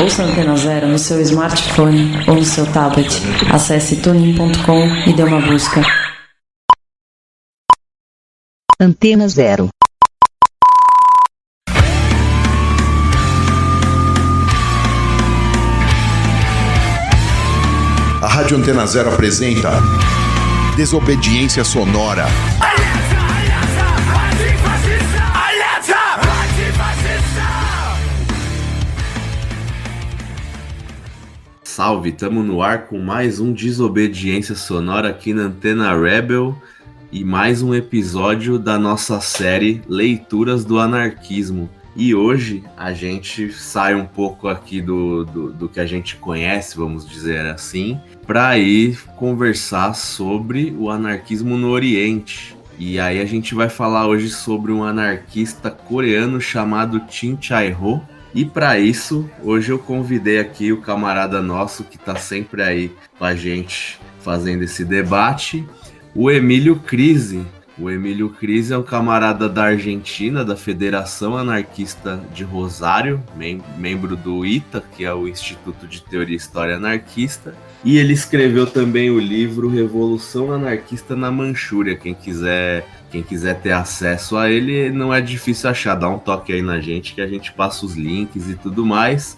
Ouça a Antena Zero no seu smartphone ou no seu tablet. Acesse tunin.com e dê uma busca. Antena Zero. A Rádio Antena Zero apresenta Desobediência Sonora. Salve, tamo no ar com mais um Desobediência Sonora aqui na Antena Rebel e mais um episódio da nossa série Leituras do Anarquismo. E hoje a gente sai um pouco aqui do que a gente conhece, vamos dizer assim, para ir conversar sobre o anarquismo no Oriente. E aí a gente vai falar hoje sobre um anarquista coreano chamado Chin Chae-ho. E para isso, hoje eu convidei aqui o camarada nosso que está sempre aí com a gente fazendo esse debate, o Emílio Crise. O Emílio Crise é um camarada da Argentina, da Federação Anarquista de Rosário, membro do ITA, que é o Instituto de Teoria e História Anarquista, e ele escreveu também o livro Revolução Anarquista na Manchúria. Quem quiser ter acesso a ele, não é difícil achar, dá um toque aí na gente que a gente passa os links e tudo mais.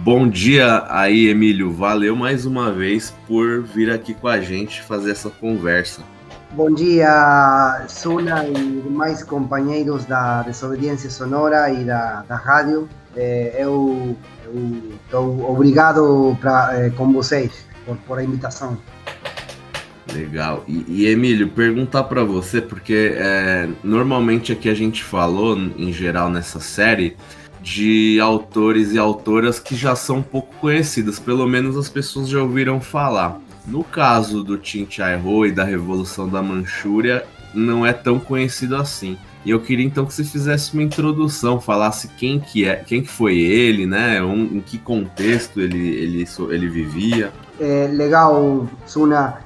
Bom dia aí, Emílio, valeu mais uma vez por vir aqui com a gente fazer essa conversa. Bom dia, Suna e demais companheiros da Desobediência Sonora e da rádio. Eu estou obrigado com vocês por a invitação. Legal. E Emílio, perguntar para você, porque normalmente aqui a gente falou, em geral nessa série, de autores e autoras que já são um pouco conhecidas, pelo menos as pessoas já ouviram falar. No caso do Chin Chae-ho e da Revolução da Manchúria, não é tão conhecido assim. E eu queria então que você fizesse uma introdução, falasse quem que foi ele, né? Em que contexto ele vivia. Legal, Suna.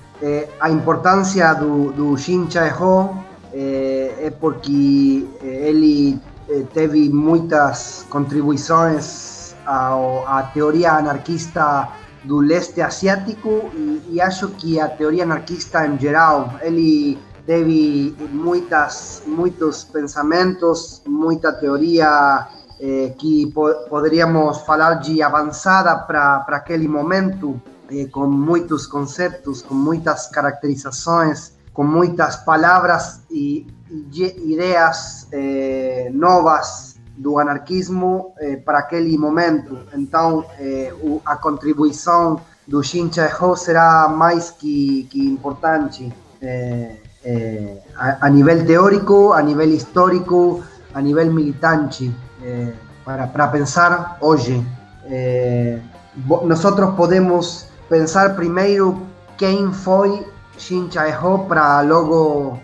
A importância do Chin Chae-ho é porque ele teve muitas contribuições à teoria anarquista do leste asiático e acho que a teoria anarquista em geral, ele teve muitos pensamentos, muita teoria que poderíamos falar de avançada para aquele momento, com muitos conceitos, com muitas caracterizações, com muitas palavras e ideias novas do anarquismo para aquele momento. Então, a contribuição do Chin Chae-ho será mais que importante a nível teórico, a nível histórico, a nível militante, para pensar hoje. Nós podemos pensar primeiro quem foi Chin Chae-ho para logo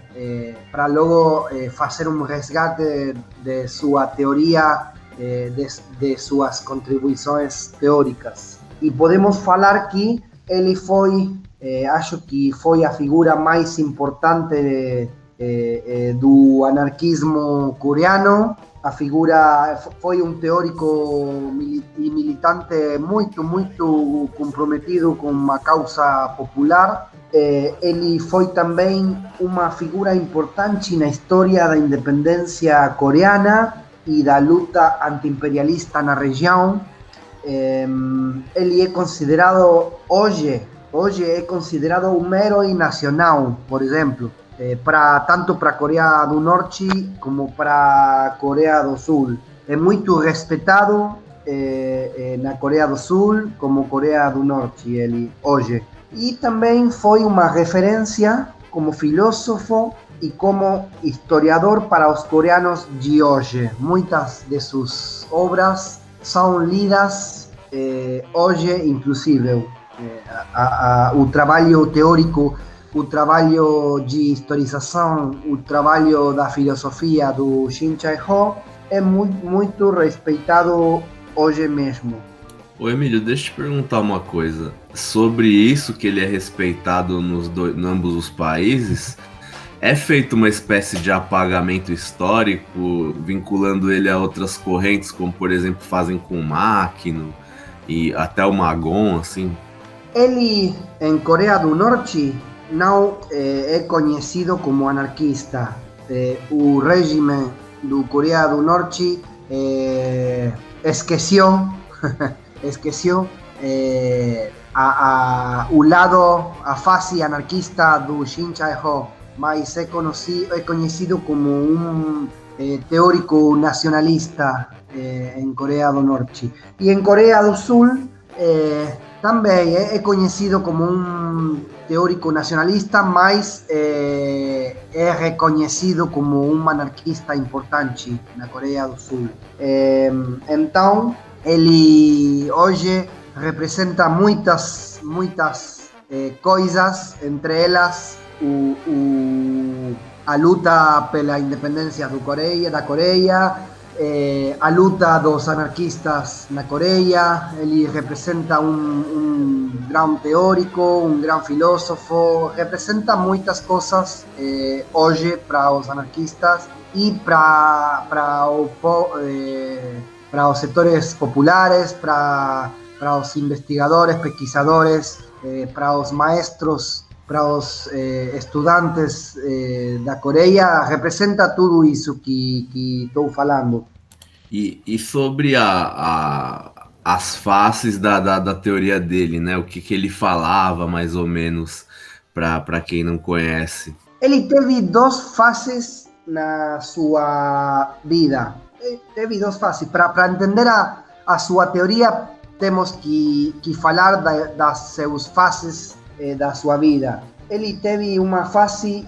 fazer um resgate de sua teoria, de suas contribuições teóricas. E podemos falar que ele foi, acho que foi a figura mais importante do anarquismo coreano. A figura foi um teórico e militante muito comprometido com a causa popular. Ele foi também uma figura importante na história da independência coreana e da luta anti-imperialista na região. Ele é considerado hoje é considerado um herói nacional, por exemplo, tanto para a Coreia do Norte como para a Coreia do Sul. É muito respeitado na Coreia do Sul como Coreia do Norte, ele hoje. E também foi uma referência como filósofo e como historiador para os coreanos de hoje. Muitas de suas obras são lidas hoje, inclusive. O trabalho teórico, o trabalho de historização, o trabalho da filosofia do Chin Chae-ho é muito respeitado hoje mesmo. Ô Emílio, deixa eu te perguntar uma coisa. Sobre isso que ele é respeitado em ambos os países, é feito uma espécie de apagamento histórico, vinculando ele a outras correntes, como por exemplo fazem com o Máquino, e até o Magon, assim? Ele, em Coreia do Norte, não é conhecido como anarquista. O regime do Coreia do Norte esqueceu o lado, a face anarquista do Shin Chae-ho, mas é conhecido como um teórico nacionalista em Coreia do Norte. E em Coreia do Sul também é conhecido como um teórico nacionalista, mas é reconhecido como um anarquista importante na Coreia do Sul. Então, ele hoje representa muitas coisas, entre elas a luta pela independência da Coreia, a luta dos anarquistas na Coreia. Ele representa um grande teórico, um grande filósofo, representa muitas coisas hoje para os anarquistas e para os setores populares, para os investigadores, pesquisadores, para os maestros, para os estudantes da Coreia. Representa tudo isso que estou falando. E sobre as faces da teoria dele, né? O que ele falava, mais ou menos, para quem não conhece? Ele teve duas faces na sua vida. Para entender a sua teoria, temos que falar das suas fases da sua vida. Ele teve uma fase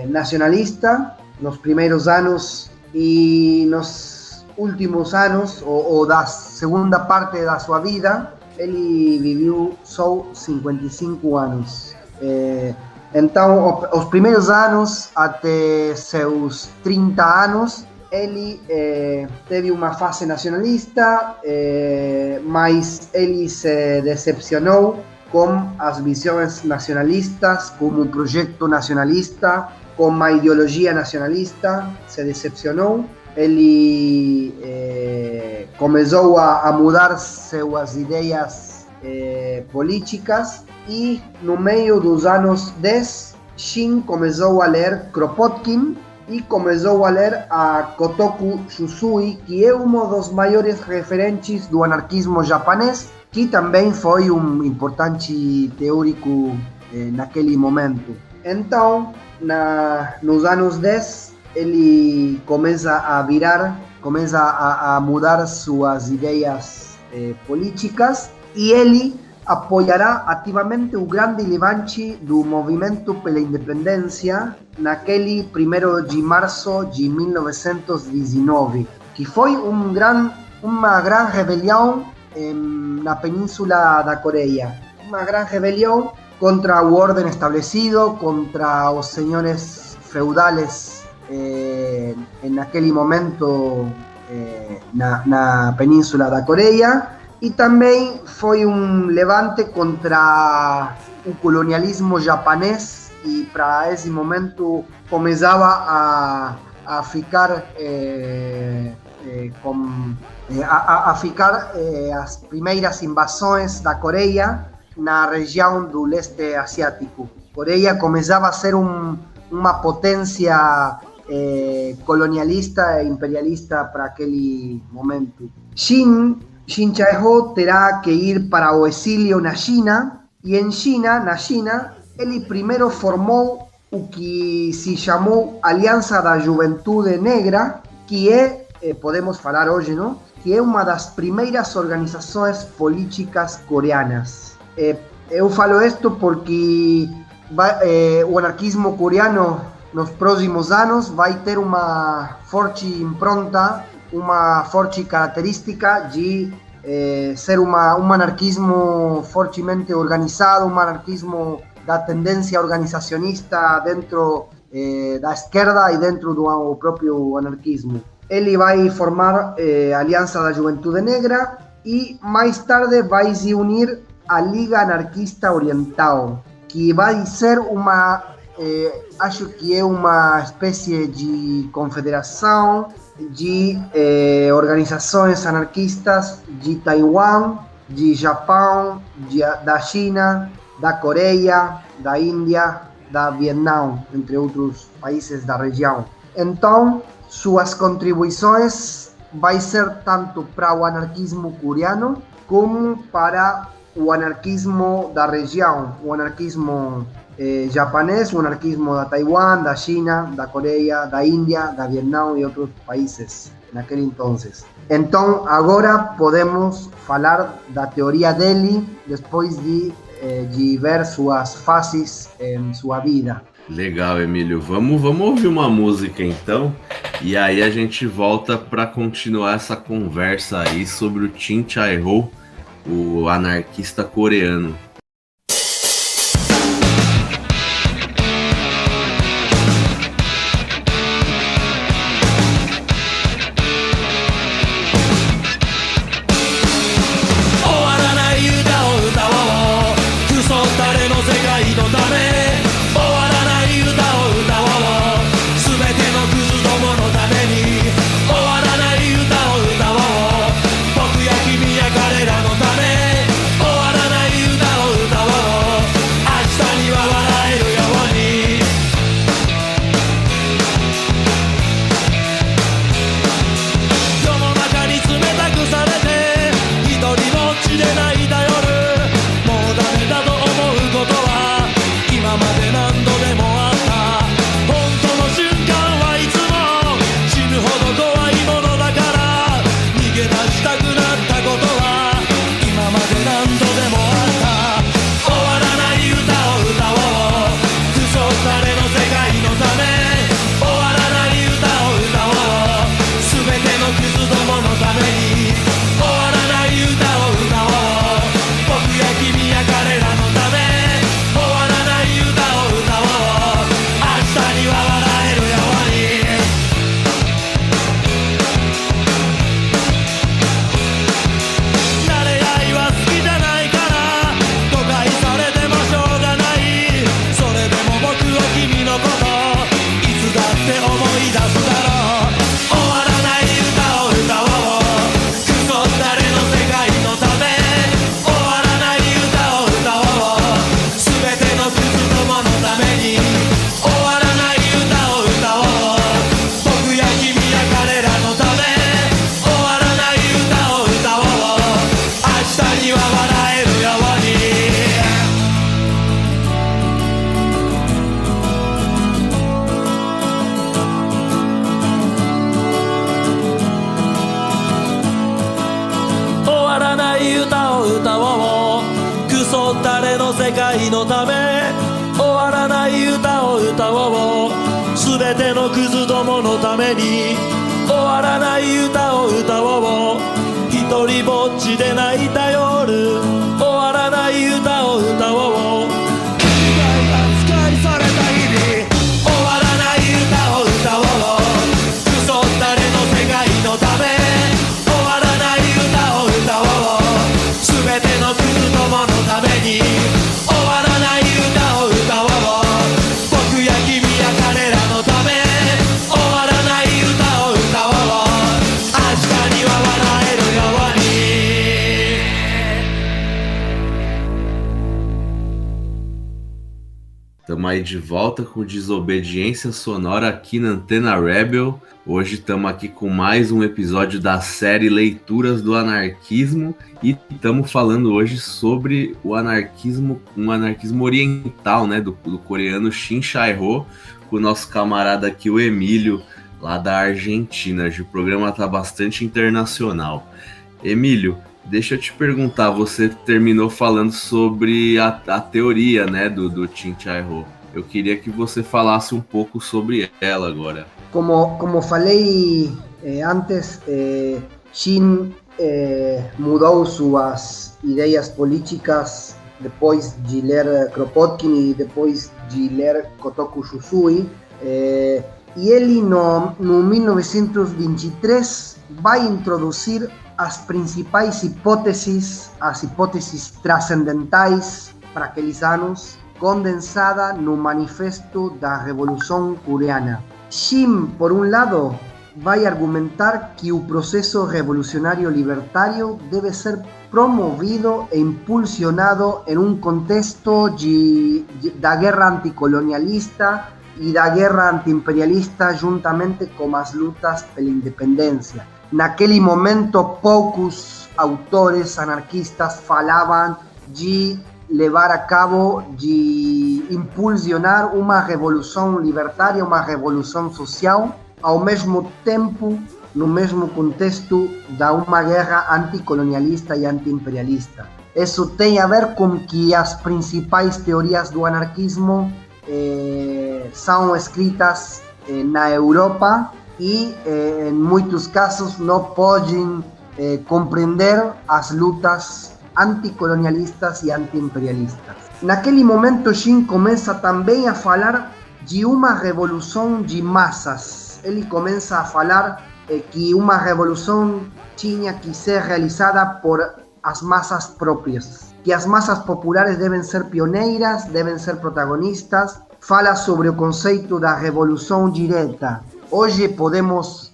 nacionalista nos primeiros anos, e nos últimos anos, ou da segunda parte da sua vida, ele viveu só 55 anos. Então, os primeiros anos, até seus 30 anos, ele teve uma fase nacionalista, mas ele se decepcionou com as visões nacionalistas, com um projeto nacionalista, com uma ideologia nacionalista. Se decepcionou. Ele começou a mudar suas ideias políticas, e no meio dos anos 10, Shin começou a ler Kropotkin e começou a ler a Kotoku Shusui, que é um dos maiores referentes do anarquismo japonês, que também foi um importante teórico naquele momento. Então, nos anos 10, ele começa a mudar suas ideias políticas, e ele apoiará ativamente o grande levante do movimento pela independência naquele 1º de março de 1919, que foi uma grande rebelião na Península da Coreia. Uma grande rebelião contra o ordem estabelecido, contra os senhores feudales naquele momento na Península da Coreia. E também foi um levante contra o colonialismo japonês, e para esse momento começava a ficar as primeiras invasões da Coreia na região do leste asiático. Coreia começava a ser uma potência colonialista e imperialista para aquele momento. Shin Chae-ho terá que ir para o exílio na China, e na China, ele primeiro formou o que se chamou Aliança da Juventude Negra, que podemos falar hoje, não? Que é uma das primeiras organizações políticas coreanas. Eu falo isto porque o anarquismo coreano nos próximos anos vai ter uma forte impronta, uma forte característica de ser um anarquismo fortemente organizado, um anarquismo da tendência organizacionista dentro da esquerda e dentro do próprio anarquismo. Ele vai formar a Aliança da Juventude Negra, e mais tarde vai se unir à Liga Anarquista Oriental, que vai ser acho que é uma espécie de confederação de organizações anarquistas de Taiwan, de Japão, da China, da Coreia, da Índia, da Vietnã, entre outros países da região. Então, suas contribuições vai ser tanto para o anarquismo coreano como para o anarquismo da região, o anarquismo japonês, o anarquismo da Taiwan, da China, da Coreia, da Índia, da Vietnã e outros países naquele entonces. Então, agora podemos falar da teoria dele depois de ver suas fases em sua vida. Legal, Emílio. Vamos ouvir uma música então, e aí a gente volta para continuar essa conversa aí sobre o Chin Chae-ho, o anarquista coreano. Estamos aí de volta com Desobediência Sonora aqui na Antena Rebel. Hoje estamos aqui com mais um episódio da série Leituras do Anarquismo e estamos falando hoje sobre o anarquismo, um anarquismo oriental, né, do coreano Chin Chae-ho, com o nosso camarada aqui, o Emílio, lá da Argentina. Hoje o programa está bastante internacional. Emílio, deixa eu te perguntar, você terminou falando sobre a teoria, né, do Chin Chae-ho. Eu queria que você falasse um pouco sobre ela agora. Como falei antes, Chin mudou suas ideias políticas depois de ler Kropotkin e depois de ler Kotoku Shusui. E ele, no 1923, vai introduzir as principais hipóteses, as hipóteses transcendentais para aqueles anos, condensada no Manifesto da Revolução Coreana. Chin, por um lado, vai argumentar que o processo revolucionário libertário deve ser promovido e impulsionado em um contexto da guerra anticolonialista e da guerra antiimperialista juntamente com as lutas pela independência. Naquele momento, poucos autores anarquistas falavam de levar a cabo, de impulsionar uma revolução libertária, uma revolução social, ao mesmo tempo, no mesmo contexto da uma guerra anticolonialista e antiimperialista. Isso tem a ver com que as principais teorias do anarquismo são escritas na Europa e, em muitos casos, não podem compreender as lutas anticolonialistas e antiimperialistas. Naquele momento, Shin começa também a falar de uma revolução de massas. Ele começa a falar que uma revolução tinha que ser realizada por as massas próprias, que as massas populares devem ser pioneiras, devem ser protagonistas. Fala sobre o conceito da revolução direta. Hoje podemos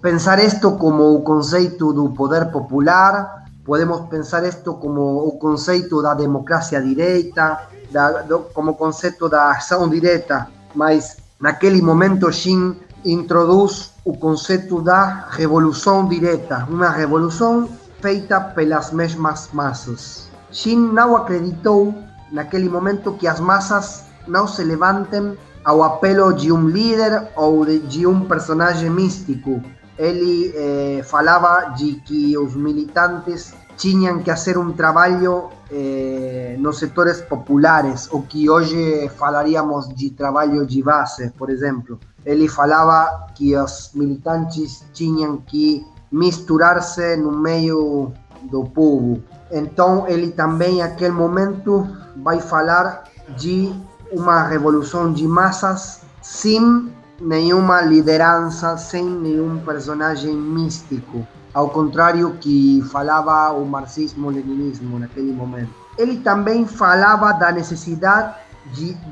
pensar isto como o conceito do poder popular, podemos pensar isto como o conceito da democracia direta, como conceito da ação direta, mas naquele momento Shin introduz o conceito da revolução direta, uma revolução feita pelas mesmas massas. Shin não acreditou naquele momento que as massas não se levantem ao apelo de um líder ou de um personagem místico. Ele falava de que os militantes tinham que fazer um trabalho nos setores populares, o que hoje falaríamos de trabalho de base, por exemplo. Ele falava que os militantes tinham que misturar-se no meio do povo. Então ele também, naquele momento, vai falar de uma revolução de massas sem nenhuma liderança, sem nenhum personagem místico, ao contrário que falava o marxismo-leninismo naquele momento. Ele também falava da necessidade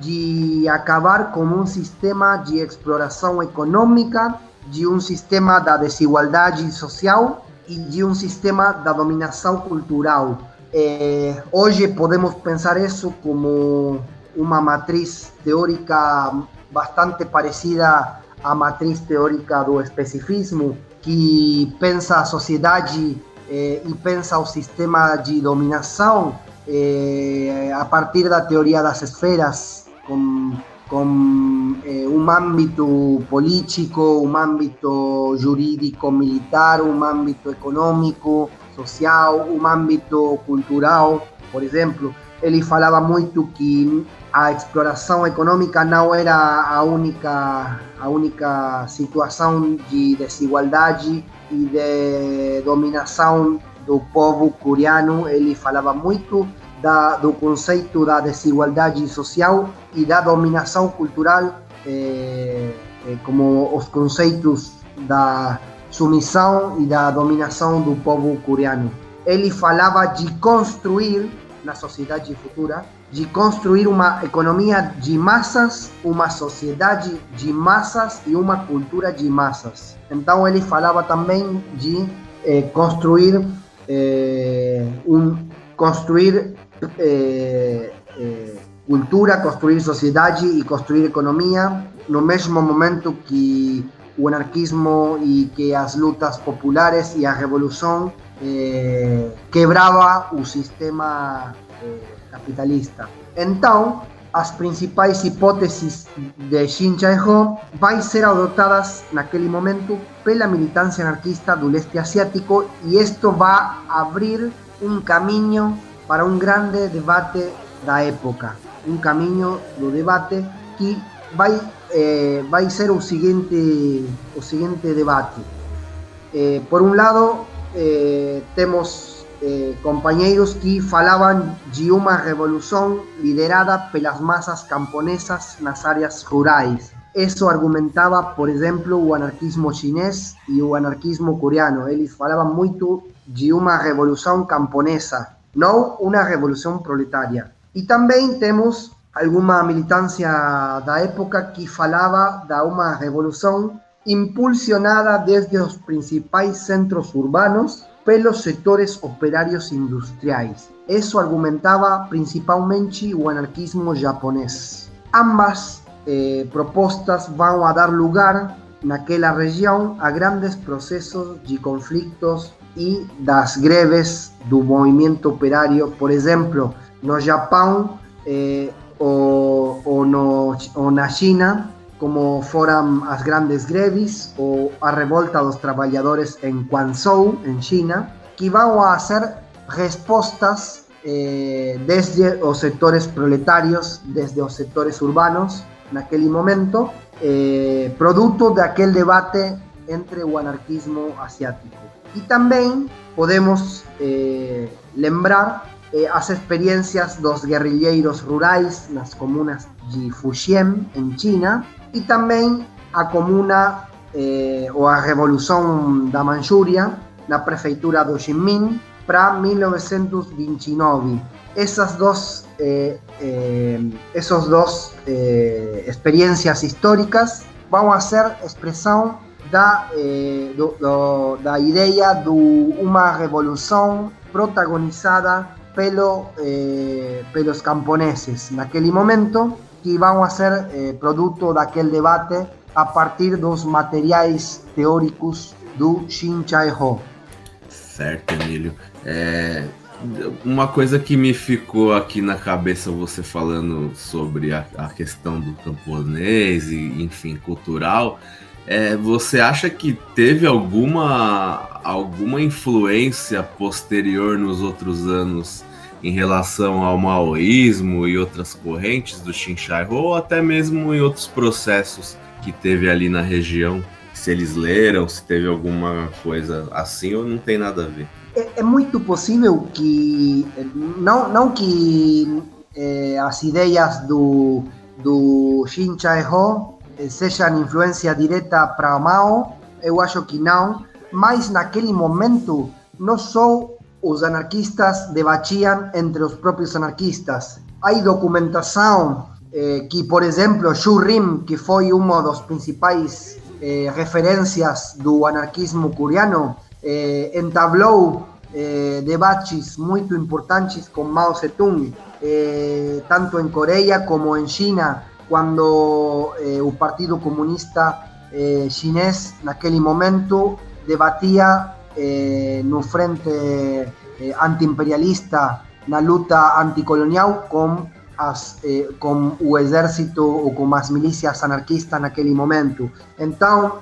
de acabar com um sistema de exploração econômica, de um sistema da desigualdade social e de um sistema da dominação cultural. Hoje podemos pensar isso como uma matriz teórica bastante parecida à matriz teórica do especificismo, que pensa a sociedade e pensa o sistema de dominação a partir da teoria das esferas, com um âmbito político, um âmbito jurídico militar, um âmbito econômico, social, um âmbito cultural. Por exemplo, ele falava muito que a exploração econômica não era a única situação de desigualdade e de dominação do povo coreano. Ele falava muito do conceito da desigualdade social e da dominação cultural, como os conceitos da submissão e da dominação do povo coreano. Ele falava de construir, na sociedade futura, de construir uma economia de massas, uma sociedade de massas e uma cultura de massas. Então ele falava também de construir cultura, construir sociedade e construir economia, no mesmo momento que o anarquismo e que as lutas populares e a revolução quebrava o sistema capitalista. Então, as principais hipóteses de Shin Chae-ho vão ser adotadas naquele momento pela militância anarquista do leste asiático, e isto vai abrir um caminho para um grande debate da época, um caminho do debate que vai ser o seguinte debate. Por um lado, temos companheiros que falavam de uma revolução liderada pelas massas camponesas nas áreas rurais. Isso argumentava, por exemplo, o anarquismo chinês e o anarquismo coreano. Eles falavam muito de uma revolução camponesa, não uma revolução proletária. E também temos alguma militância da época que falava de uma revolução impulsionada desde os principais centros urbanos pelos setores operários industriais. Isso argumentava principalmente o anarquismo japonês. Ambas propostas vão a dar lugar naquela região a grandes processos de conflitos e das greves do movimento operário, por exemplo, no Japão ou na China, como foram as grandes greves ou a revolta dos trabalhadores em Guangzhou, em China, que vão a ser respostas desde os setores proletários, desde os setores urbanos, naquele momento, produto daquele debate entre o anarquismo asiático. E também podemos lembrar as experiências dos guerrilheiros rurais nas comunas de Fujian, em China, e também a comuna ou a Revolução da Manchúria, na prefeitura do Jinmin, para 1929. Essas duas experiências históricas vão a ser expressão da ideia de uma revolução protagonizada pelos camponeses naquele momento, que vão a ser produto daquele debate a partir dos materiais teóricos do Shin Chae-ho. Certo, Emílio. Uma coisa que me ficou aqui na cabeça, você falando sobre a questão do camponês e, enfim, cultural, você acha que teve alguma influência posterior nos outros anos em relação ao maoísmo e outras correntes do Shin Chae-ho, ou até mesmo em outros processos que teve ali na região? Se eles leram, se teve alguma coisa assim, ou não tem nada a ver? É muito possível que não que as ideias do Shin Chae-ho sejam influência direta para Mao. Eu acho que não, mas naquele momento não só os anarquistas debatiam entre os próprios anarquistas. Há documentação que, por exemplo, Xu Rim, que foi uma das principais referências do anarquismo coreano, entablou debates muito importantes com Mao Zedong, tanto em Coreia como em China, quando o Partido Comunista Chinês, naquele momento, debatia no frente anti-imperialista, na luta anticolonial, com o exército ou com as milícias anarquistas naquele momento. Então,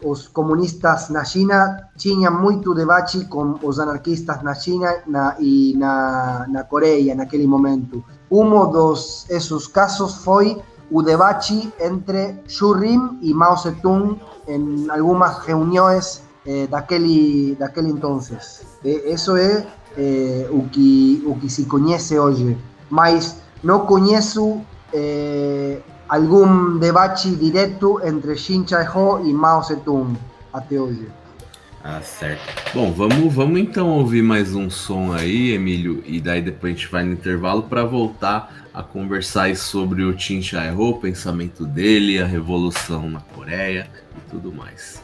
os comunistas na China tinham muito debate com os anarquistas na China e na Coreia naquele momento. Esses casos foi o debate entre Xu Rim e Mao Zedong em algumas reuniões daquele entonces. Isso é o que se conhece hoje, mas não conheço algum debate direto entre Shin Chae-ho e Mao Zedong até hoje. Ah, certo. Bom, vamos então ouvir mais um som aí, Emílio, e daí depois a gente vai no intervalo para voltar a conversar aí sobre o Shin Chae-ho, o pensamento dele, a revolução na Coreia e tudo mais.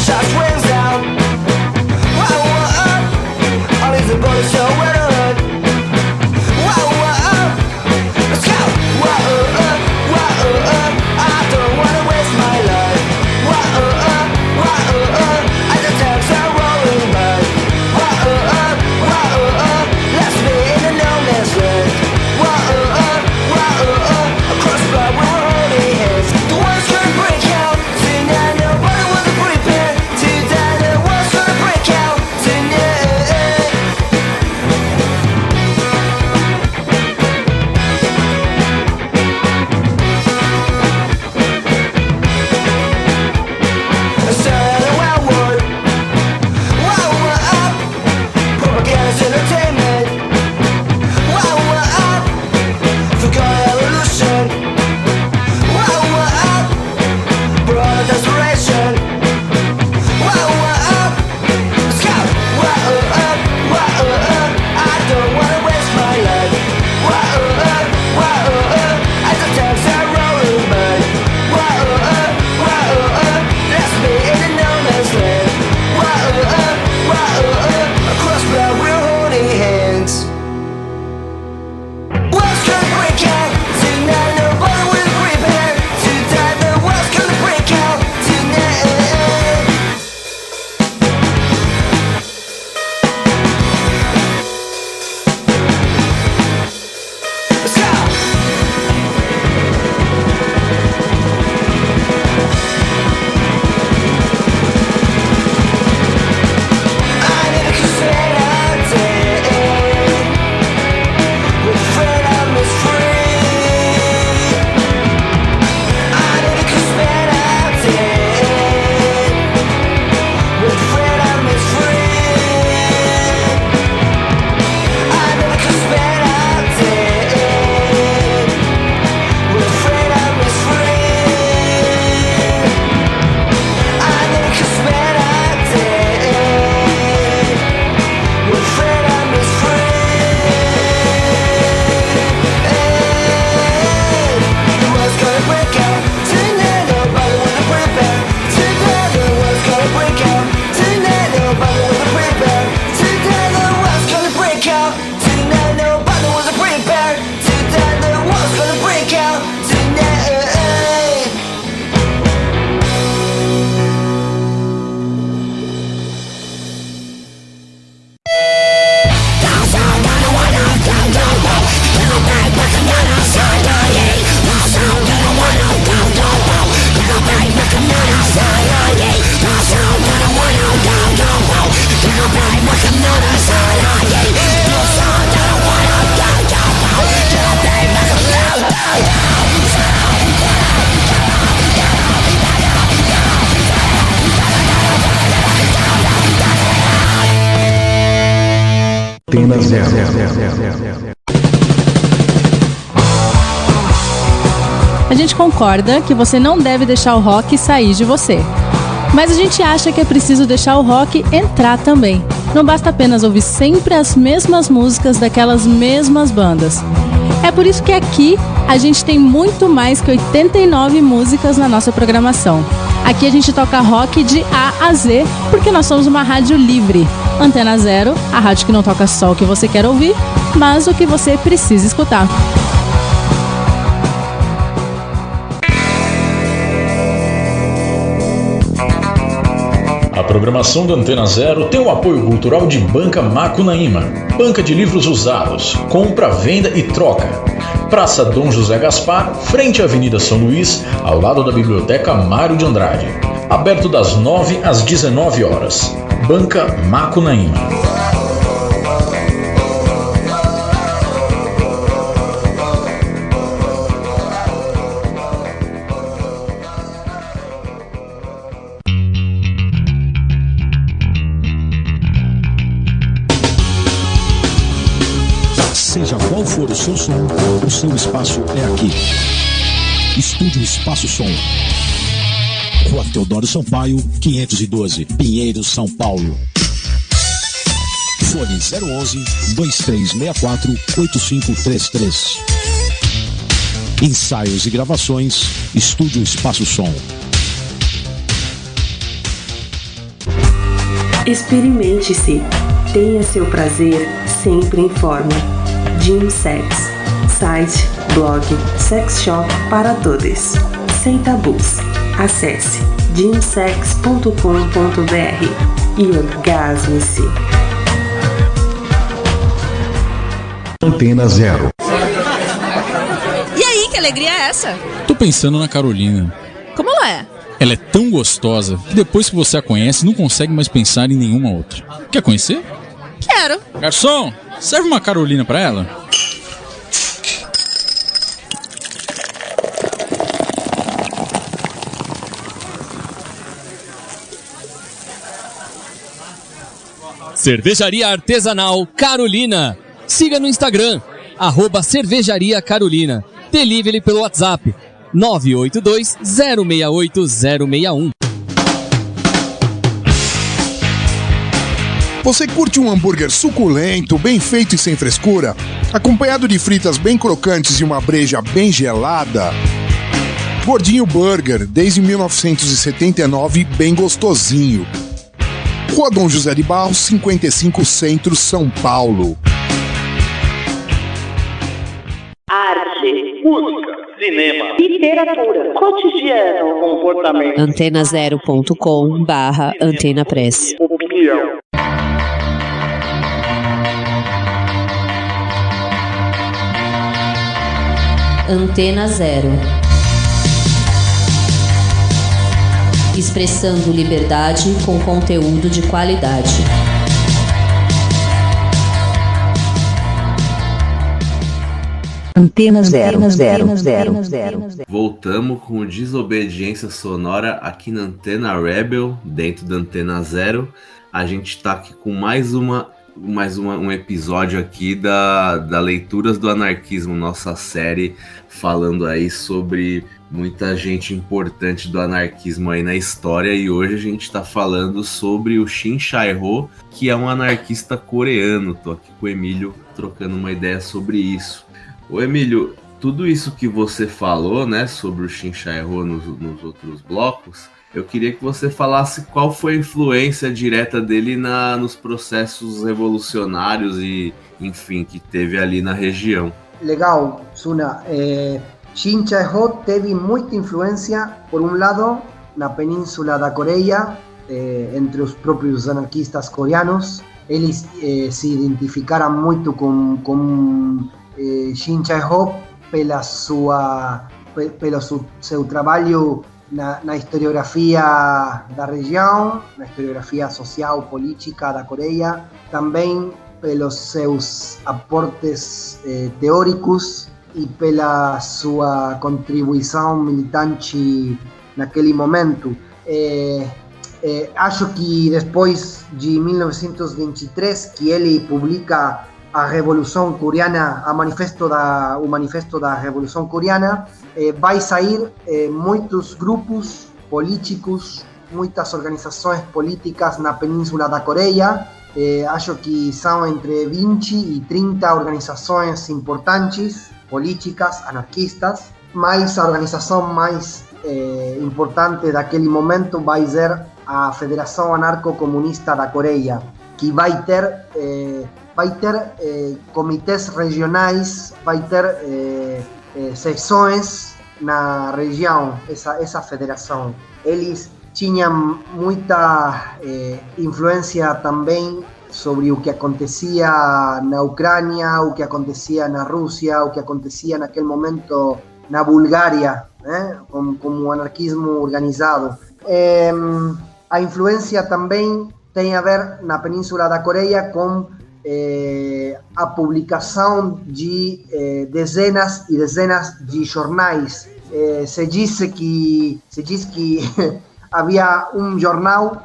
Shots rings out. Whoa, whoa, all these bullets Antena Zero. A gente concorda que você não deve deixar o rock sair de você. Mas a gente acha que é preciso deixar o rock entrar também. Não basta apenas ouvir sempre as mesmas músicas daquelas mesmas bandas. É por isso que aqui a gente tem muito mais que 89 músicas na nossa programação. Aqui a gente toca rock de A a Z, porque nós somos uma rádio livre. Antena Zero, a rádio que não toca só o que você quer ouvir, mas o que você precisa escutar. A programação da Antena Zero tem o apoio cultural de Banca Macunaíma, banca de livros usados, compra, venda e troca. Praça Dom José Gaspar, frente à Avenida São Luís, ao lado da Biblioteca Mário de Andrade. Aberto das 9 às 19 horas. Banca Macunaíma. Seja qual for o seu som, o seu espaço é aqui. Estúdio Espaço Som. Rua Teodoro Sampaio, 512, Pinheiros, São Paulo. Fone 011-2364-8533. Ensaios e gravações, Estúdio Espaço Som. Experimente-se. Tenha seu prazer sempre em forma. Gym Sex. Site, blog, sex shop para todos. Sem tabus. Acesse gymsex.com.br e orgasme-se. Antena Zero. E aí, que alegria é essa? Tô pensando na Carolina. Como ela é? Ela é tão gostosa que depois que você a conhece, não consegue mais pensar em nenhuma outra. Quer conhecer? Quero. Garçom, serve uma Carolina pra ela. Cervejaria Artesanal Carolina. Siga no Instagram, @Cervejaria Carolina. Delivery pelo WhatsApp 982-068-061. Você curte um hambúrguer suculento, bem feito e sem frescura? Acompanhado de fritas bem crocantes e uma breja bem gelada? Gordinho Burger, desde 1979, bem gostosinho. Rua Dom José de Barros, 55 Centro, São Paulo. Arte, música, cinema, literatura, cotidiano, comportamento. Antenazero.com/AntenaPress. Opinião. Antena Zero. Expressando liberdade com conteúdo de qualidade. Antena Zero. Voltamos com Desobediência Sonora aqui na Antena Rebel, dentro da Antena Zero. A gente tá aqui com um episódio aqui da Leituras do Anarquismo, nossa série falando aí sobre muita gente importante do anarquismo aí na história, e hoje a gente tá falando sobre o Shin Chae-ho, que é um anarquista coreano. Tô aqui com o Emílio trocando uma ideia sobre isso. Ô Emílio, tudo isso que você falou, né, sobre o Shin Chae-ho nos outros blocos, eu queria que você falasse qual foi a influência direta dele nos processos revolucionários e, enfim, que teve ali na região. Legal, Suna. Shin Chae-ho teve muita influência, por um lado, na Península da Coreia, entre os próprios anarquistas coreanos. Eles se identificaram muito com Shin Chae-ho pelo seu trabalho na historiografia da região, na historiografia social política da Coreia, também pelos seus aportes teóricos e pela sua contribuição militante naquele momento. acho que depois de 1923, que ele publica a Revolução Coreana, o Manifesto da Revolução Coreana, vai sair muitos grupos políticos, muitas organizações políticas na Península da Coreia. Acho que são entre 20 e 30 organizações importantes, políticas, anarquistas, mas a organização mais importante daquele momento vai ser a Federação Anarco-Comunista da Coreia, que vai ter comitês regionais, vai ter seções na região, essa federação. Eles tinham muita influência também sobre o que acontecia na Ucrânia, o que acontecia na Rússia, o que acontecia naquele momento na Bulgária, né? como o anarquismo organizado. A influência também tem a ver na Península da Coreia com a publicação de dezenas e dezenas de jornais. Se diz que havia um jornal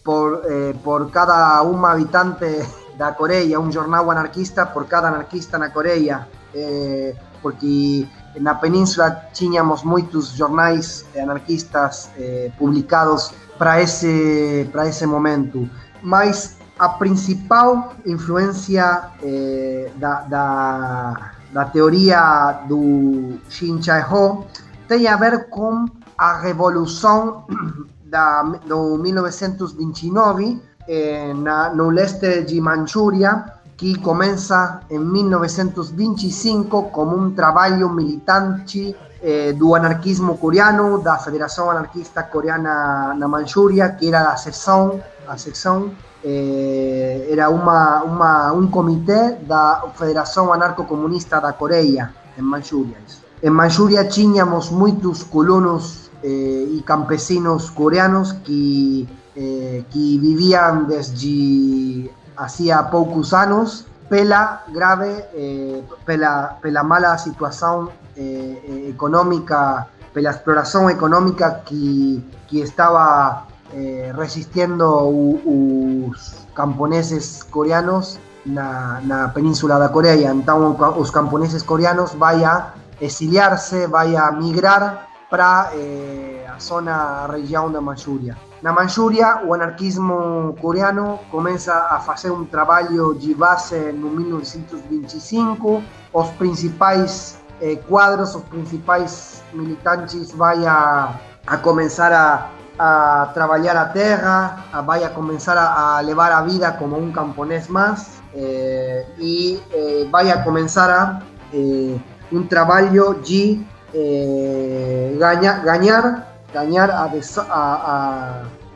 por cada habitante da Coreia, um jornal anarquista por cada anarquista na Coreia, porque na Península tínhamos muitos jornais anarquistas publicados para esse momento. Mas a principal influência da teoria do Shin Chae-ho tem a ver com a Revolução do 1929 no leste de Manchúria, que começa em 1925 como um trabalho militante do anarquismo coreano, da Federação Anarquista Coreana na Manchúria, que era a secção era um comitê da Federação Anarco-Comunista da Coreia, em Manchúria. Em Manchúria tínhamos muitos colonos e campesinos coreanos que viviam desde hacía poucos anos pela mala situação econômica, pela exploração econômica que estava resistindo os camponeses coreanos na Península da Coreia. Então os camponeses coreanos vão a exiliar-se, vão a migrar para a região da Manchúria. Na Manchúria, o anarquismo coreano começa a fazer um trabalho de base no 1925. Os principais quadros, os principais militantes vão a começar a trabalhar a terra, vai a começar a levar a vida como um camponês mais, e vai a começar um trabalho de ganhar a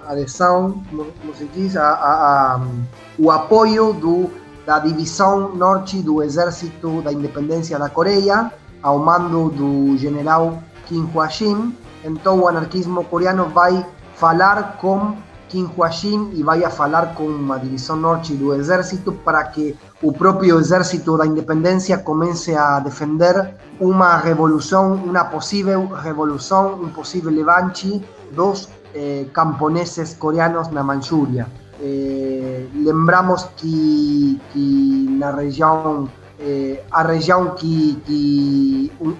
adesão, como se diz, o apoio da divisão norte do Exército da Independência da Coreia, ao mando do general Kim Hwa-shin. Então o anarquismo coreano vai falar com Kim Hwa-shin e vai a falar com a divisão norte do Exército para que o próprio Exército da Independência comece a defender uma revolução, uma possível revolução, um possível levante dos camponeses coreanos na Manchúria. Lembramos que na região, a região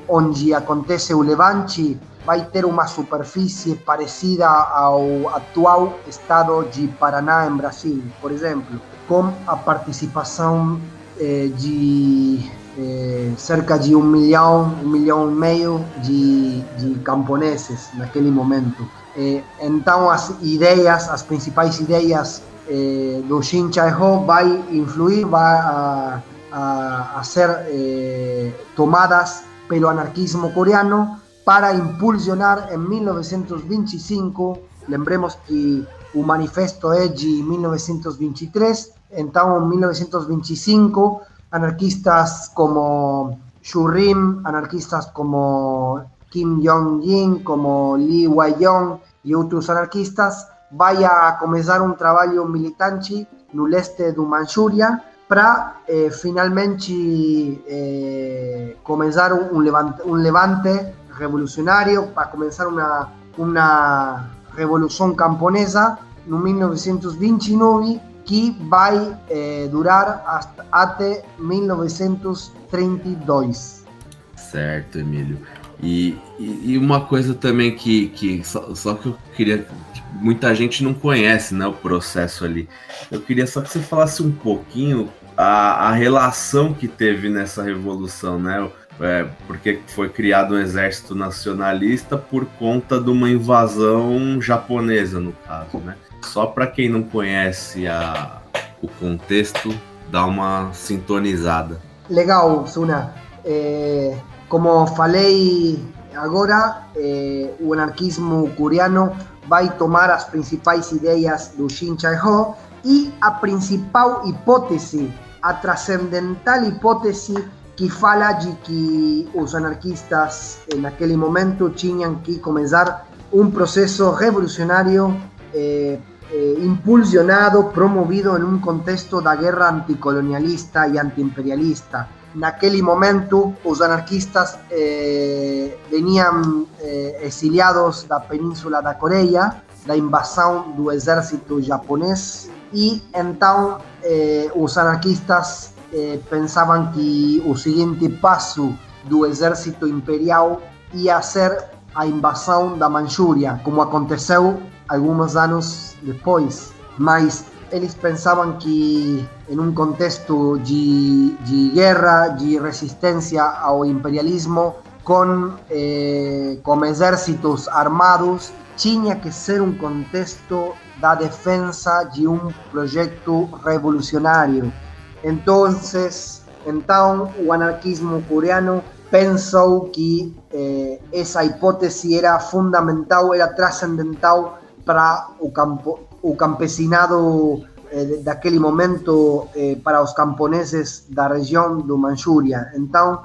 onde acontece o levante vai ter uma superfície parecida ao atual estado de Paraná, em Brasil, por exemplo, com a participação de cerca de 1 milhão e meio de camponeses naquele momento. Então as principais ideias do Shin Chae-ho vai influir, vai a ser tomadas pelo anarquismo coreano para impulsionar em 1925. Lembremos que o manifesto é de 1923, então em 1925 anarquistas como Shu-rim, anarquistas como Kim Jong-in, como Lee Wai-yong e outros anarquistas vai a começar um trabalho militante no leste do Manchúria para finalmente começar um levante revolucionário, para começar uma Revolução Camponesa no 1929, que vai durar até 1932. Certo, Emílio. E uma coisa também que só que eu queria, muita gente não conhece, né, o processo ali. Eu queria só que você falasse um pouquinho a relação que teve nessa revolução, né? Porque foi criado um exército nacionalista por conta de uma invasão japonesa, no caso, né? Só para quem não conhece o contexto, dá uma sintonizada. Legal, Suna. Como falei agora, o anarquismo coreano vai tomar as principais ideias do Shin Chae-ho e a principal hipótese, a transcendental hipótese que fala de que os anarquistas naquele momento tinham que começar um processo revolucionário impulsionado, promovido em um contexto da guerra anticolonialista e antiimperialista. Naquele momento, os anarquistas veniam exiliados da Península da Coreia, da invasão do exército japonês, e então os anarquistas pensavam que o seguinte passo do exército imperial ia ser a invasão da Manchúria, como aconteceu alguns anos depois. Mas eles pensavam que em um contexto de guerra, de resistência ao imperialismo, com exércitos armados, tinha que ser um contexto da defesa de um projeto revolucionário. Então, o anarquismo coreano pensou que essa hipótese era fundamental, era transcendental para o campesinado daquele momento, para os camponeses da região do Manchúria. Então,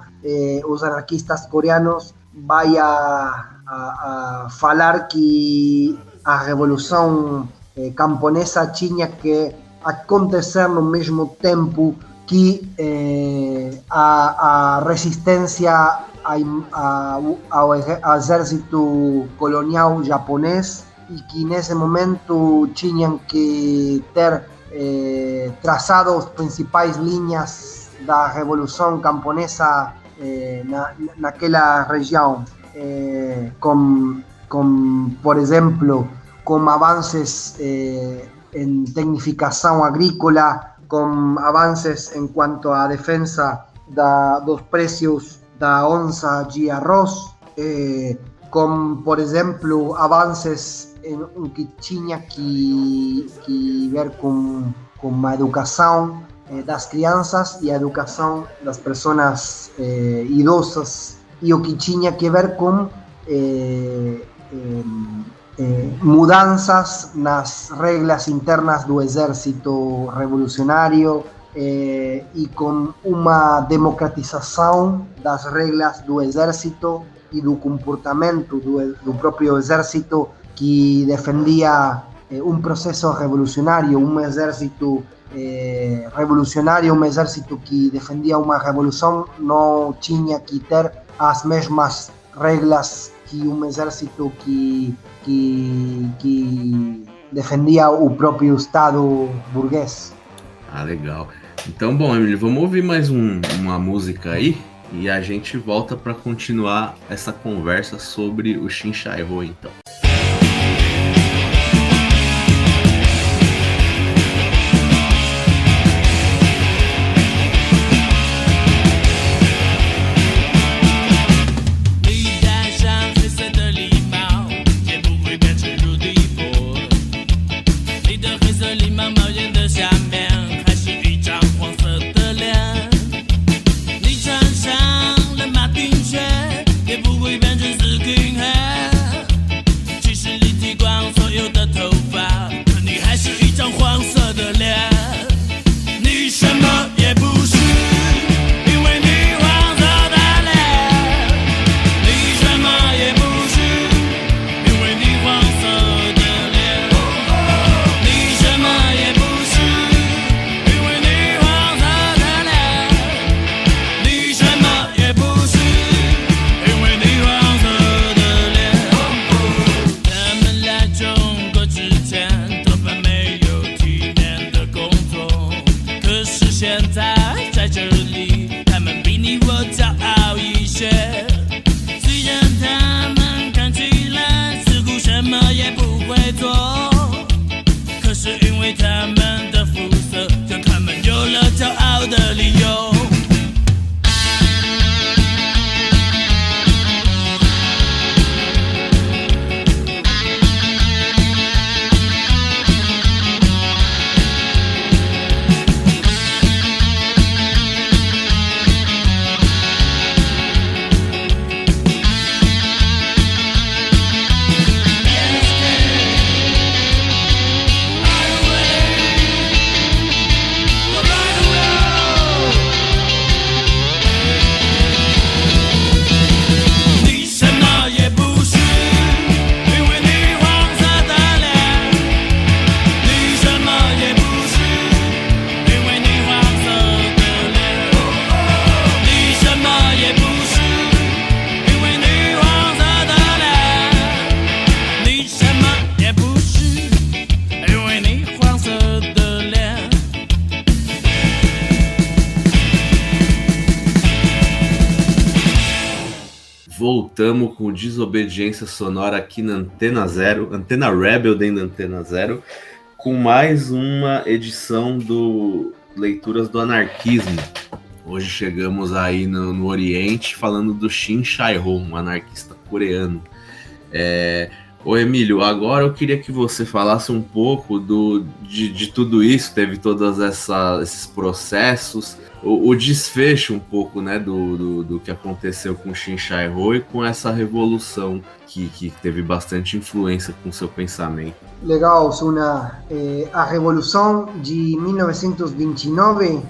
os anarquistas coreanos vão a falar que a revolução camponesa tinha que acontecer no mesmo tempo que a resistência ao exército colonial japonês, e que nesse momento tinham que ter traçado as principais linhas da revolução camponesa naquela região, por exemplo, com avanços em tecnificação agrícola, com avanços em quanto à defesa dos preços da onça de arroz, com, por exemplo, avanços em o que tinha que ver com a educação das crianças e a educação das pessoas idosas, e o que tinha que ver com mudanças nas regras internas do exército revolucionário, e com uma democratização das regras do exército e do comportamento do próprio exército, que defendia um processo revolucionário, um exército revolucionário, um exército que defendia uma revolução, não tinha que ter as mesmas regras que um exército que defendia o próprio Estado burguês. Ah, legal. Então, bom, Emílio, vamos ouvir mais uma música aí e a gente volta para continuar essa conversa sobre o Shin Chae-ho, então. voltamos com Desobediência Sonora aqui na Antena Zero, Antena Rebel dentro da Antena Zero, com mais uma edição do Leituras do Anarquismo. Hoje chegamos aí no Oriente falando do Shin Chai-ho, um anarquista coreano. Ô Emílio, agora eu queria que você falasse um pouco de tudo isso, teve todos esses processos, o desfecho um pouco, né, do que aconteceu com Shin Chai-ho e com essa revolução que teve bastante influência com seu pensamento. Legal, Suna. A revolução de 1929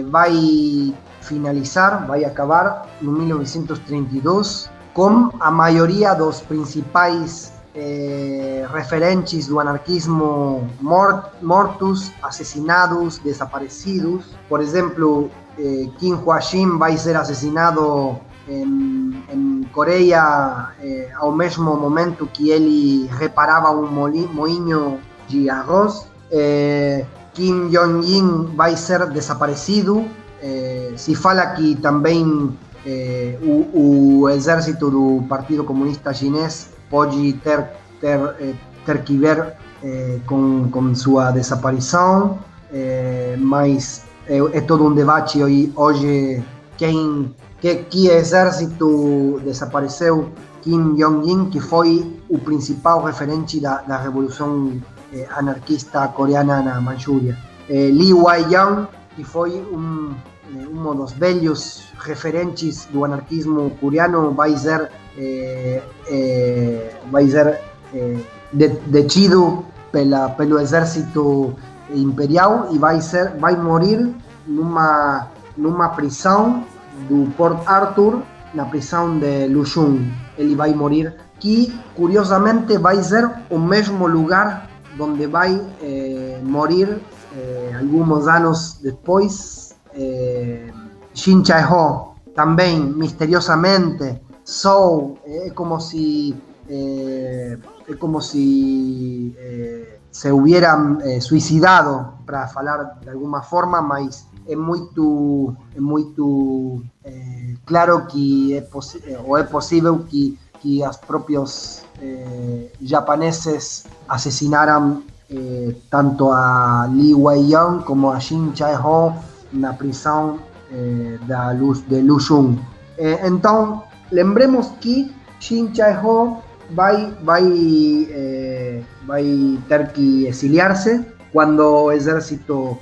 vai finalizar, vai acabar em 1932 com a maioria dos principais referentes do anarquismo mortos, assassinados, desaparecidos. Por exemplo, Kim Hwa-shin vai ser assassinado em Coreia ao mesmo momento que ele reparava um moinho de arroz. Kim Jong-un vai ser desaparecido. Se fala que também o exército do Partido Comunista Chinês pode ter que ver com sua desaparição, mas é todo um debate hoje que exército desapareceu Kim Jong-un, que foi o principal referente da revolução anarquista coreana na Manchúria. Lee Wai-young, que foi um dos velhos referentes do anarquismo coreano, vai ser detido pelo exército imperial e vai morir numa prisão do Port Arthur, na prisão de Luxun. Ele vai morir, que curiosamente vai ser o mesmo lugar onde vai morir alguns anos depois Shin Chai-ho, também misteriosamente. É como se se hubieran suicidado, para falar de alguma forma, mas é muito claro que é possível que os próprios japoneses assassinaram tanto a Lee Wai-young como a Shin Chai-ho na prisão de Luxun. Então, lembremos que Shin Chai-ho vai ter que exiliar-se quando o exército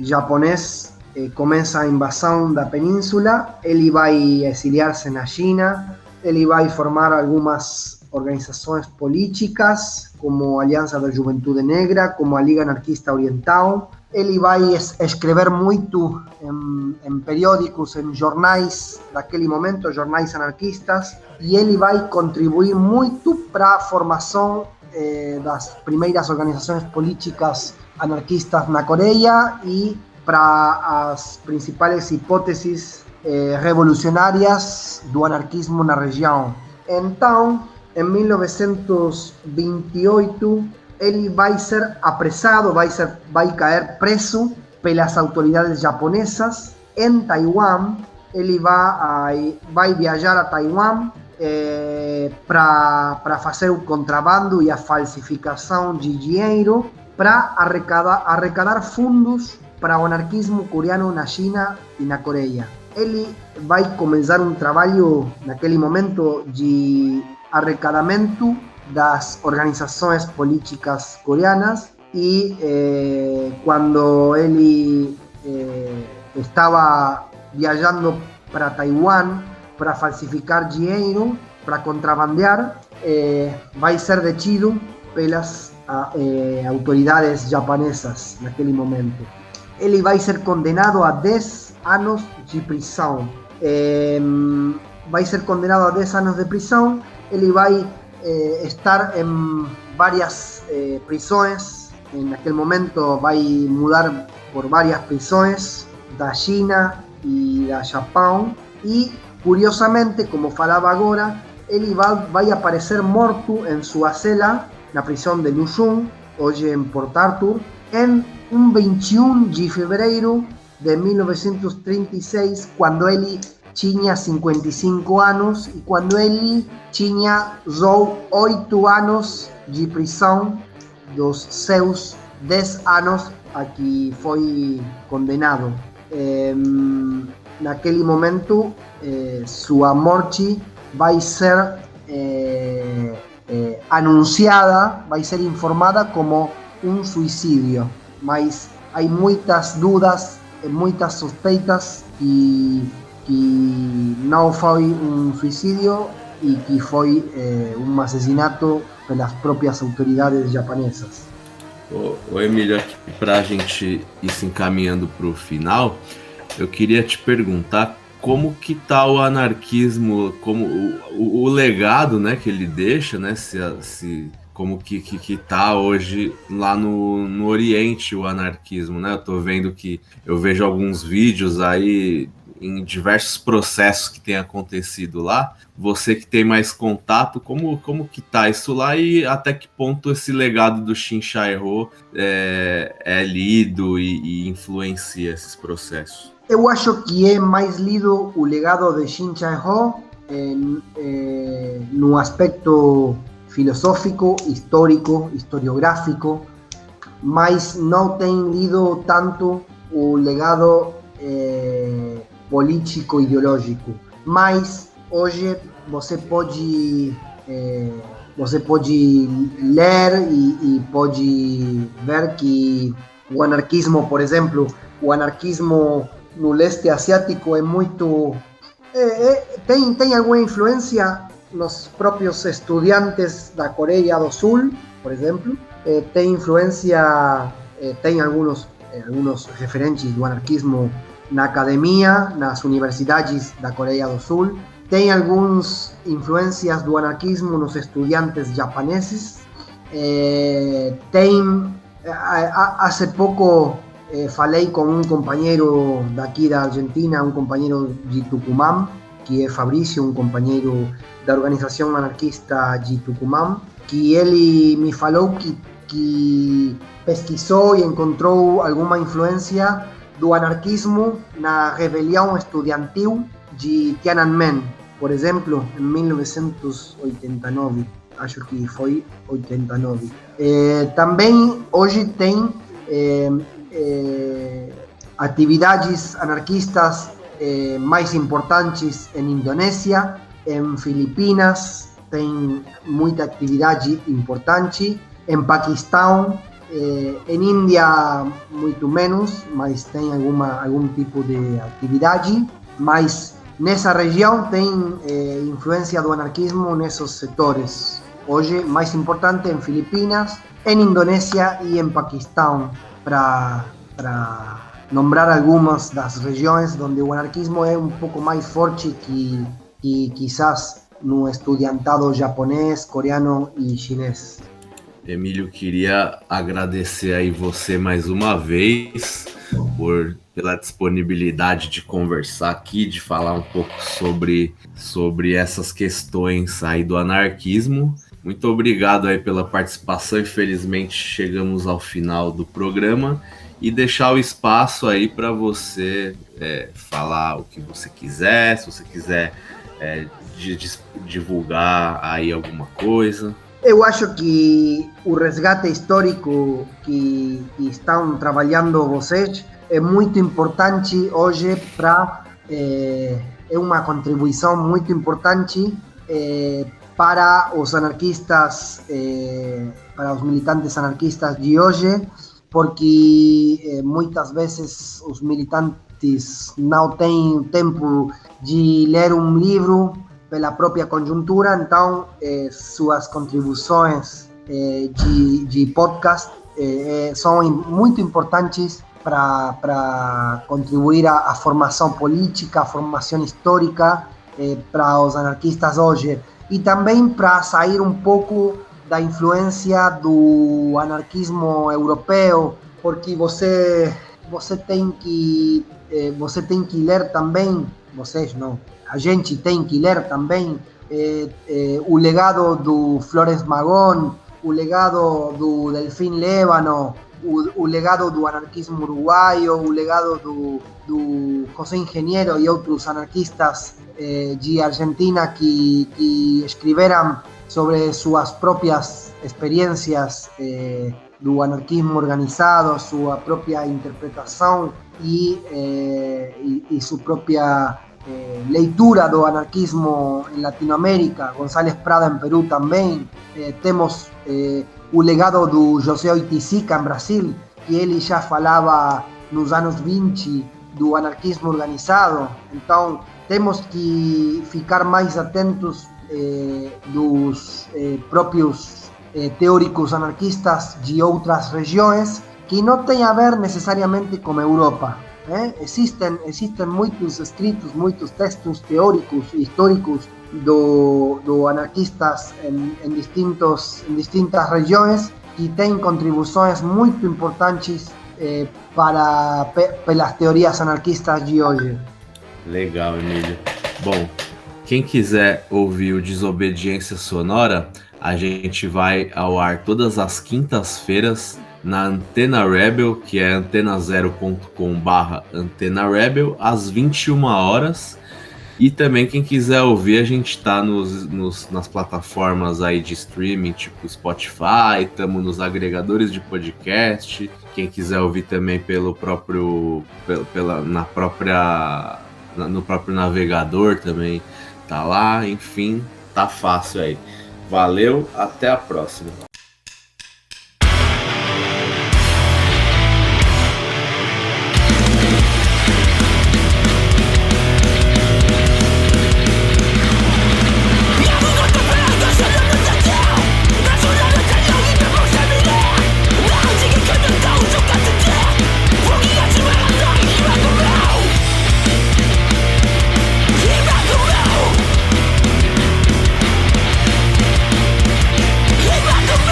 japonês começa a invasão da península. Ele vai exiliar-se na China, ele vai formar algumas organizações políticas, como a Aliança da Juventude Negra, como a Liga Anarquista Oriental. Ele vai escrever muito em periódicos, em jornais daquele momento, jornais anarquistas, e ele vai contribuir muito para a formação das primeiras organizações políticas anarquistas na Coreia e para as principais hipóteses revolucionárias do anarquismo na região. Então, em 1928, ele vai ser apressado, vai cair preso pelas autoridades japonesas em Taiwan. Ele vai viajar a Taiwan para fazer o contrabando e a falsificação de dinheiro, para arrecadar fundos para o anarquismo coreano na China e na Coreia. Ele vai começar um trabalho naquele momento de arrecadamento das organizações políticas coreanas, e quando ele estava viajando para Taiwan para falsificar dinheiro, para contrabandear, vai ser detido pelas autoridades japonesas naquele momento. Ele vai ser condenado a 10 anos de prisão. Vai ser condenado a 10 anos de prisão. Ele vai estar em várias prisões. Naquele momento vai mudar por várias prisões da China e da Japão. E, curiosamente, como falava agora, ele vai aparecer morto em sua cela, na prisão de Luxun, hoje em Port Arthur, em 21 de fevereiro de 1936, quando ele tinha 55 anos e quando ele tinha 8 anos de prisão dos seus 10 anos a que foi condenado. Naquele momento, sua morte vai ser anunciada, vai ser informada como um suicídio, mas há muitas dúvidas, muitas suspeitas que não foi um suicídio e que foi um assassinato pelas próprias autoridades japonesas. Ô Emílio, aqui para a gente ir se encaminhando para o final, eu queria te perguntar como que tá o anarquismo, como o legado, né, que ele deixa, né, como que tá hoje lá no Oriente o anarquismo, né? Eu vejo alguns vídeos aí em diversos processos que tem acontecido lá. Você que tem mais contato, como que tá isso lá e até que ponto esse legado do Shin Chae-ho é lido e influencia esses processos? Eu acho que é mais lido o legado de Shin Chae-ho no aspecto filosófico, histórico, historiográfico, mas não tem lido tanto o legado político, ideológico. Mas hoje você pode ler e pode ver que o anarquismo, por exemplo, o anarquismo no leste asiático é muito... tem alguma influência nos próprios estudiantes da Coreia do Sul, por exemplo. Tem influência, tem alguns referentes do anarquismo na academia, nas universidades da Coreia do Sul. Tem algumas influências do anarquismo nos estudiantes japoneses. Hace pouco falei com um companheiro daqui da Argentina, um companheiro de Tucumã, que é Fabrício, um companheiro da organização anarquista de Tucumã, que ele me falou que pesquisou e encontrou alguma influência do anarquismo na rebelião estudantil de Tiananmen, por exemplo, em 1989, acho que foi 89. Também hoje tem atividades anarquistas mais importantes em Indonésia, em Filipinas tem muita atividade importante, em Paquistão, em Índia muito menos, mas tem algum tipo de atividade, mas nessa região tem influência do anarquismo nesses setores. Hoje mais importante em Filipinas, em Indonésia e em Paquistão, para nombrar algumas das regiões onde o anarquismo é um pouco mais forte que quizás no estudiantado japonês, coreano e chinês. Emílio, queria agradecer aí você mais uma vez pela disponibilidade de conversar aqui, de falar um pouco sobre essas questões aí do anarquismo. Muito obrigado aí pela participação. Infelizmente chegamos ao final do programa e deixar o espaço aí para você falar o que você quiser, se você quiser divulgar aí alguma coisa. Eu acho que o resgate histórico que estão trabalhando vocês é muito importante hoje é uma contribuição muito importante para os anarquistas, para os militantes anarquistas de hoje, porque muitas vezes os militantes não têm tempo de ler um livro pela própria conjuntura, então suas contribuições de podcast são muito importantes para contribuir à formação política, à formação histórica para os anarquistas hoje, e também para sair um pouco da influência do anarquismo europeu, porque você tem que ler também, vocês não, a gente tem que ler também o legado do Flores Magón, o legado do Delfim Lévano, o legado do anarquismo uruguaio, o legado do José Ingeniero e outros anarquistas de Argentina que escreveram sobre suas próprias experiências do anarquismo organizado, sua própria interpretação e sua própria leitura do anarquismo em Latinoamérica. González Prada em Peru também. Temos o legado do José Oiticica em Brasil, que ele já falava nos anos 20 do anarquismo organizado. Então temos que ficar mais atentos dos próprios teóricos anarquistas de outras regiões, que não tem a ver necessariamente com a Europa. Existem muitos escritos, muitos textos teóricos e históricos do anarquistas em distintas regiões que têm contribuições muito importantes pelas teorias anarquistas de hoje. Legal, Emílio. Bom, quem quiser ouvir o Desobediência Sonora, a gente vai ao ar todas as quintas-feiras na Antena Rebel, que é antena0.com/Antena Rebel, às 21 horas. E também quem quiser ouvir, a gente tá nas plataformas aí de streaming, tipo Spotify, estamos nos agregadores de podcast. Quem quiser ouvir também no próprio navegador também tá lá, enfim, tá fácil aí. Valeu, até a próxima. Keep back the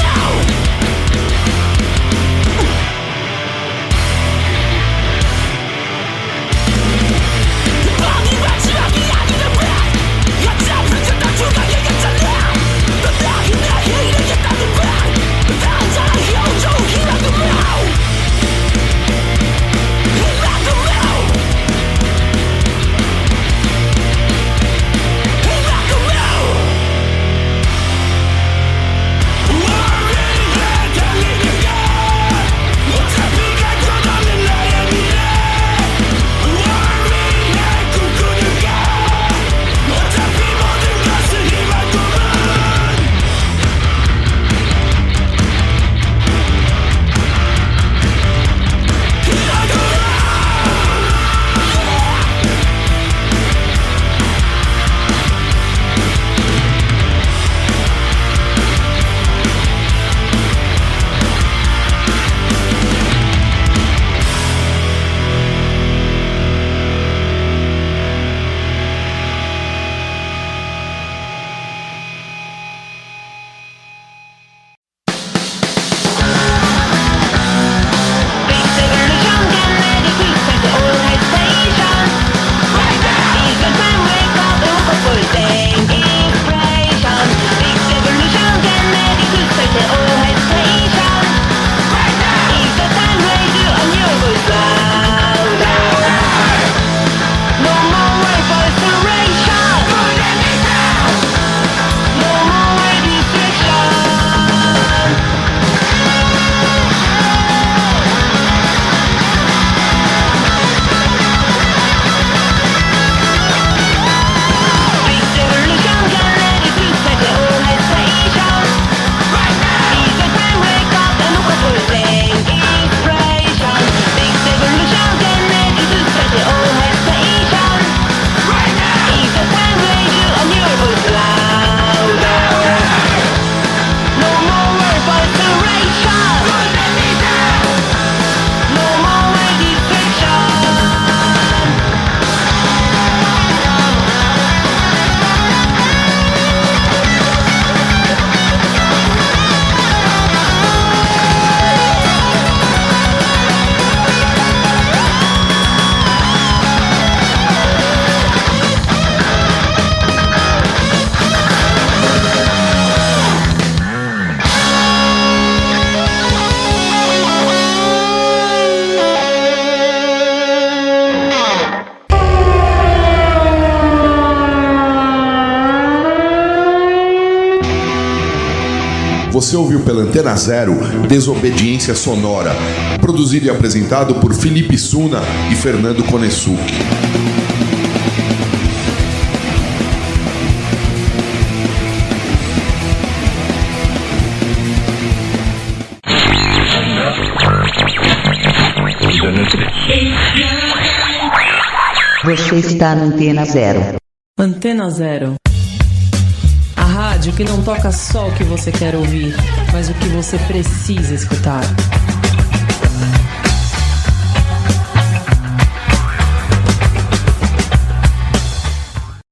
Você ouviu pela Antena Zero Desobediência Sonora, produzido e apresentado por Felipe Suna e Fernando Konesuki. Você está na Antena Zero. Antena Zero. A rádio que não toca só o que você quer ouvir, mas o que você precisa escutar.